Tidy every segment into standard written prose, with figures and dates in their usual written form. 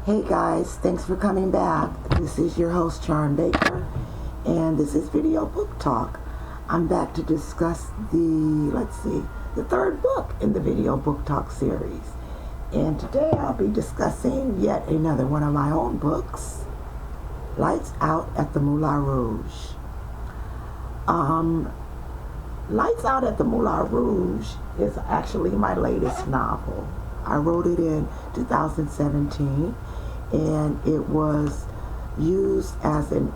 Hey guys, thanks for coming back. This is your host Charm Baker, and this is Video Book Talk. I'm back to discuss the third book in the Video Book Talk series. And today I'll be discussing yet another one of my own books, Lights Out at the Moulin Rouge. Lights Out at the Moulin Rouge is actually my latest novel. I wrote it in 2017, and it was used as an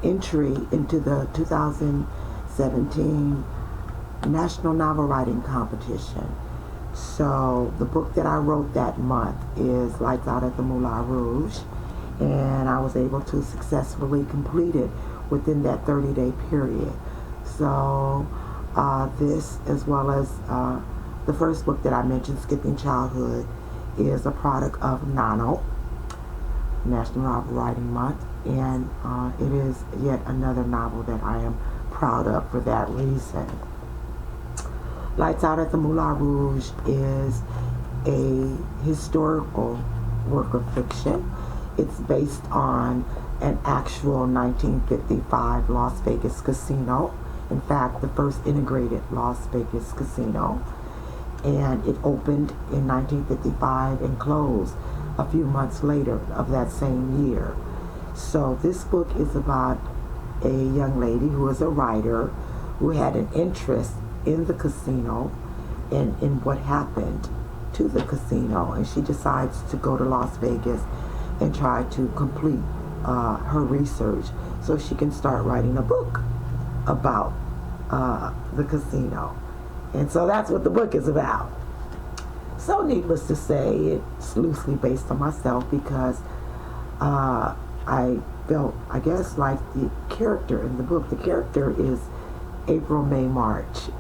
entry into the 2017 National Novel Writing Competition. So the book that I wrote that month is Lights Out at the Moulin Rouge, and I was able to successfully complete it within that 30-day period. So this, as well as the first book that I mentioned, Skipping Childhood, is a product of National Novel Writing Month, and it is yet another novel that I am proud of for that reason. Lights Out at the Moulin Rouge is a historical work of fiction. It's based on an actual 1955 Las Vegas casino. In fact, the first integrated Las Vegas casino. And it opened in 1955 and closed a few months later of that same year. So this book is about a young lady who is a writer who had an interest in the casino and in what happened to the casino, and she decides to go to Las Vegas and try to complete her research so she can start writing a book about the casino. And so that's what the book is about. So needless to say, it's loosely based on myself because I felt, I guess, like the character in the book. The character is April, May, March.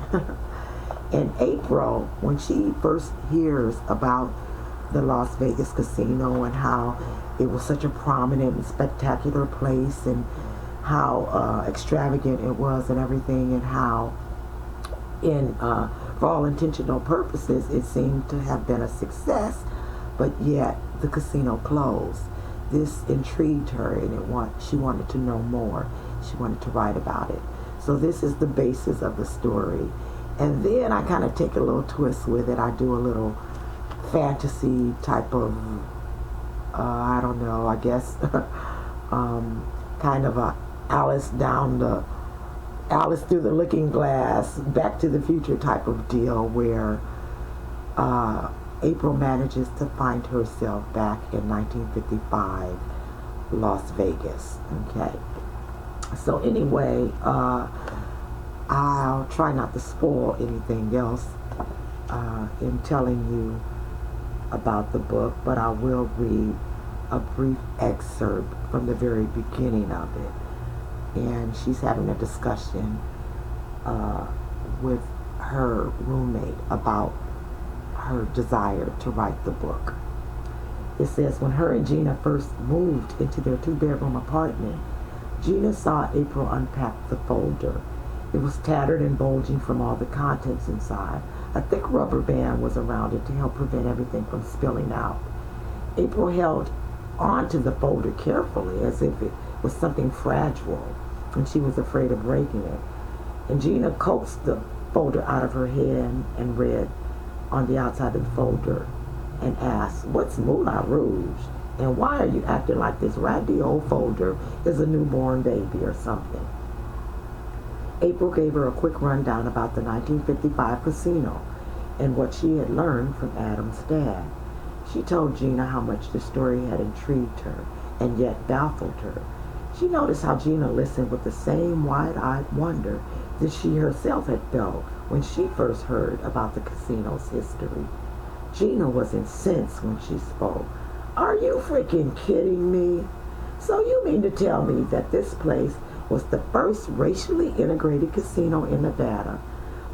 And April, when she first hears about the Las Vegas casino and how it was such a prominent and spectacular place and how extravagant it was and everything, and how for all intentional purposes, it seemed to have been a success, but yet the casino closed. This intrigued her, and she wanted to know more. She wanted to write about it. So this is the basis of the story. And then I kind of take a little twist with it. I do a little fantasy type of, I don't know, I guess, kind of a Alice through the looking glass, Back to the Future type of deal, where April manages to find herself back in 1955 Las Vegas. Okay. So anyway, I'll try not to spoil anything else in telling you about the book, but I will read a brief excerpt from the very beginning of it. And she's having a discussion with her roommate about her desire to write the book. It says, when her and Gina first moved into their 2-bedroom apartment, Gina saw April unpack the folder. It was tattered and bulging from all the contents inside. A thick rubber band was around it to help prevent everything from spilling out. April held onto the folder carefully as if it was something fragile, and she was afraid of breaking it. And Gina coaxed the folder out of her hand and read on the outside of the folder and asked, "What's Moulin Rouge? And why are you acting like this raggedy old folder is a newborn baby or something?" April gave her a quick rundown about the 1955 casino and what she had learned from Adam's dad. She told Gina how much the story had intrigued her and yet baffled her. She noticed how Gina listened with the same wide-eyed wonder that she herself had felt when she first heard about the casino's history. Gina was incensed when she spoke. "Are you freaking kidding me? So you mean to tell me that this place was the first racially integrated casino in Nevada,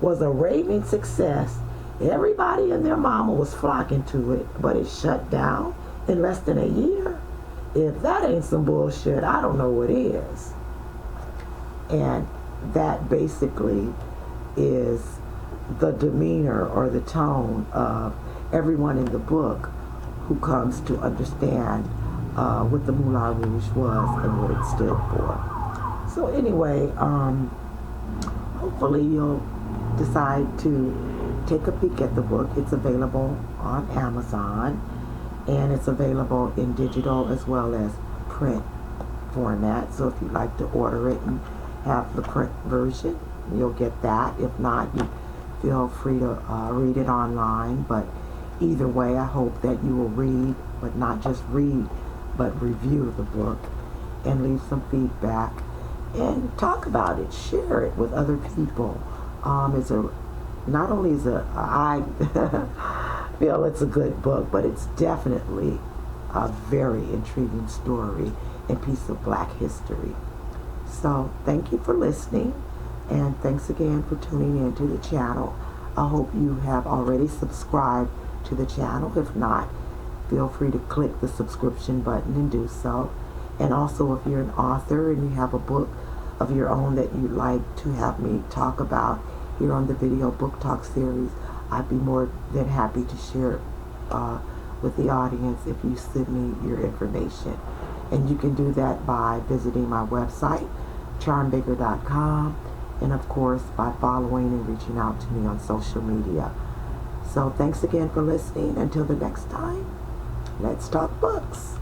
was a raving success, everybody and their mama was flocking to it, but it shut down in less than a year? If that ain't some bullshit, I don't know what is." And that basically is the demeanor or the tone of everyone in the book who comes to understand what the Moulin Rouge was and what it stood for. So anyway, hopefully you'll decide to take a peek at the book. It's available on Amazon, and it's available in digital as well as print format. So if you'd like to order it and have the print version, you'll get that. If not, you feel free to read it online. But either way, I hope that you will read, but not just read, but review the book and leave some feedback and talk about it, share it with other people. Not only is I feel it's a good book, but it's definitely a very intriguing story and piece of Black history. So thank you for listening, and thanks again for tuning in to the channel. I hope you have already subscribed to the channel. If not, feel free to click the subscription button and do so. And also, if you're an author and you have a book of your own that you'd like to have me talk about here on the Video Book Talk series, I'd be more than happy to share it with the audience if you send me your information. And you can do that by visiting my website, charmbigger.com, and of course by following and reaching out to me on social media. So thanks again for listening. Until the next time, let's talk books.